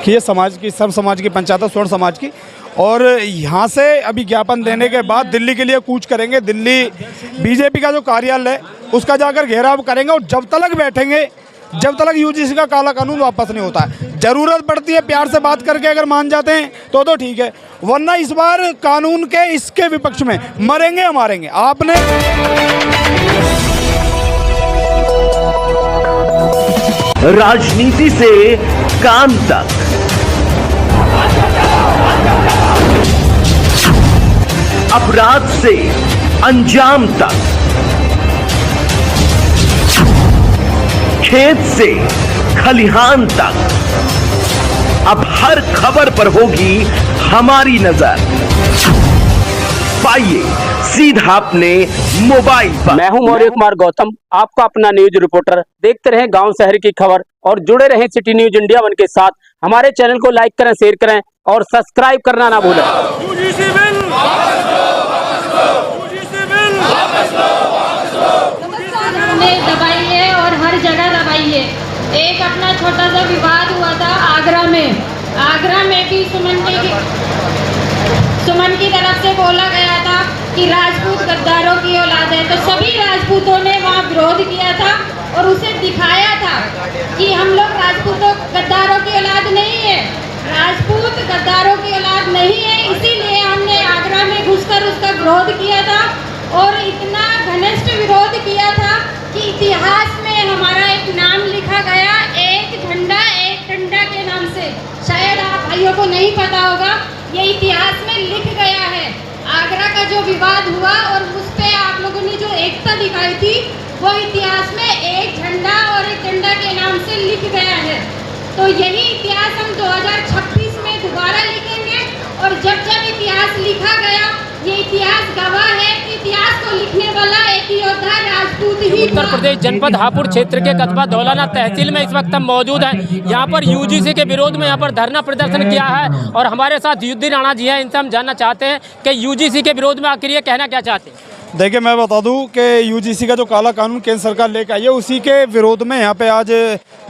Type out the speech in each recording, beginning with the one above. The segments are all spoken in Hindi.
रखी है समाज की, सब समाज की पंचायत है, स्वर्ण समाज की। और यहाँ से अभी ज्ञापन देने के बाद दिल्ली के लिए कूच करेंगे। दिल्ली बीजेपी का जो कार्यालय है उसका जाकर घेराव करेंगे और जब तक बैठेंगे जब तक यूजीसी का काला कानून वापस नहीं होता है। ज़रूरत पड़ती है प्यार से बात करके अगर मान जाते हैं तो ठीक है, वरना इस बार कानून के इसके विपक्ष में मरेंगे हम मारेंगे। आपने राजनीति से काम तक, अपराध से अंजाम तक, खेत से खलिहान तक, अब हर खबर पर होगी हमारी नजर। पाइए सीधा अपने मोबाइल पर। मैं हूं मौर्य कुमार गौतम, आपका अपना न्यूज रिपोर्टर। देखते रहें गांव शहर की खबर और जुड़े रहें सिटी न्यूज इंडिया वन के साथ। हमारे चैनल को लाइक करें, शेयर करें और सब्सक्राइब करना ना भूलें। हमने दबाई है और हर जगह दबाई है। एक अपना छोटा सा विवाद हुआ था आगरा में भी सुमन की तरफ से बोला गया था कि राजपूत गद्दारों की औलाद है, तो सभी राजपूतों ने वहाँ विरोध किया था और उसे दिखाया था कि हम लोग राजपूतों गद्दारों की औलाद नहीं है, राजपूत गद्दारों की औलाद नहीं है। इसीलिए हमने आगरा में घुसकर उसका विरोध किया था और इतना घनिष्ठ विरोध किया था कि इतिहास में हमारा एक नाम लिखा गया, एक झंडा एक डंडा के नाम से। शायद आप भाइयों को नहीं पता होगा, ये इतिहास में लिख गया है। आगरा का जो विवाद हुआ और उस पे आप लोगों ने जो एकता दिखाई थी वो इतिहास में एक झंडा और एक डंडा के नाम से लिख गया है। तो यही इतिहास हम 2026 में दोबारा लिखेंगे और जब इतिहास लिखा गया, ये इतिहास गवाह है कि इतिहास को लिखने वाला एक योद्धा राजपूत ही। उत्तर प्रदेश जनपद हापुड़ क्षेत्र के कस्बा धौलाना तहसील में इस वक्त हम मौजूद हैं। यहाँ पर यूजीसी के विरोध में यहाँ पर धरना प्रदर्शन किया है और हमारे साथ युद्धि राणा जी हैं। इनसे हम जानना चाहते हैं कि यूजीसी के विरोध में आखिर ये कहना क्या चाहते हैं। देखिए, मैं बता दूं कि यूजीसी का जो काला कानून केंद्र सरकार लेकर आई है उसी के विरोध में यहाँ पे आज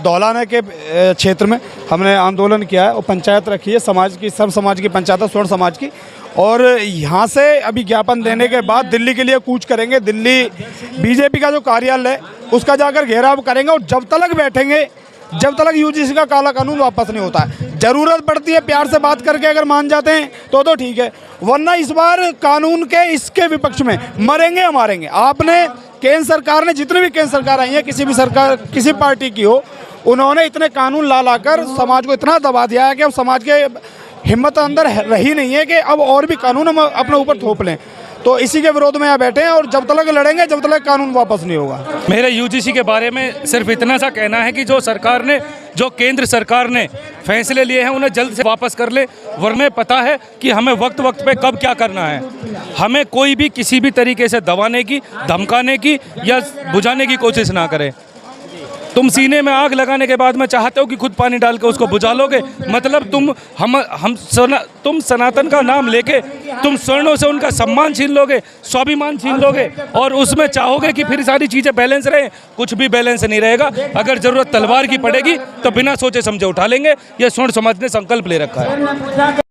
धौलाना के क्षेत्र में हमने आंदोलन किया है और पंचायत रखी है समाज की, सब समाज की पंचायत है, स्वर्ण समाज की। और यहाँ से अभी ज्ञापन देने के बाद दिल्ली के लिए कूच करेंगे। दिल्ली बीजेपी का जो कार्यालय है उसका जाकर घेराव करेंगे और जब तक बैठेंगे जब तक यूजीसी का काला कानून वापस नहीं होता है। ज़रूरत पड़ती है प्यार से बात करके अगर मान जाते हैं तो ठीक है, वरना इस बार कानून के इसके विपक्ष में मरेंगे हम मारेंगे। आपने केंद्र सरकार ने, जितनी भी केंद्र सरकार आई है, किसी भी सरकार किसी पार्टी की हो, उन्होंने इतने कानून ला कर समाज को इतना दबा दिया है कि अब समाज के हिम्मत अंदर रही नहीं है कि अब और भी कानून हम अपने ऊपर थोप लें। तो इसी के विरोध में यहाँ बैठे हैं और जब तक लड़ेंगे जब तक कानून वापस नहीं होगा। मेरे यूजीसी के बारे में सिर्फ इतना सा कहना है कि जो केंद्र सरकार ने फैसले लिए हैं उन्हें जल्द से वापस कर ले, वरना पता है कि हमें वक्त पे कब क्या करना है। हमें कोई भी किसी भी तरीके से दबाने की, धमकाने की या बुझाने की कोशिश ना करे। तुम सीने में आग लगाने के बाद में चाहते हो कि खुद पानी डाल के उसको बुझा लोगे। मतलब तुम सनातन का नाम लेके तुम स्वर्णों से उनका सम्मान छीन लोगे, स्वाभिमान छीन लोगे और उसमें चाहोगे कि फिर सारी चीज़ें बैलेंस रहे। कुछ भी बैलेंस नहीं रहेगा। अगर ज़रूरत तलवार की पड़ेगी तो बिना सोचे समझे उठा लेंगे। यह स्वर्ण समाज ने संकल्प ले रखा है।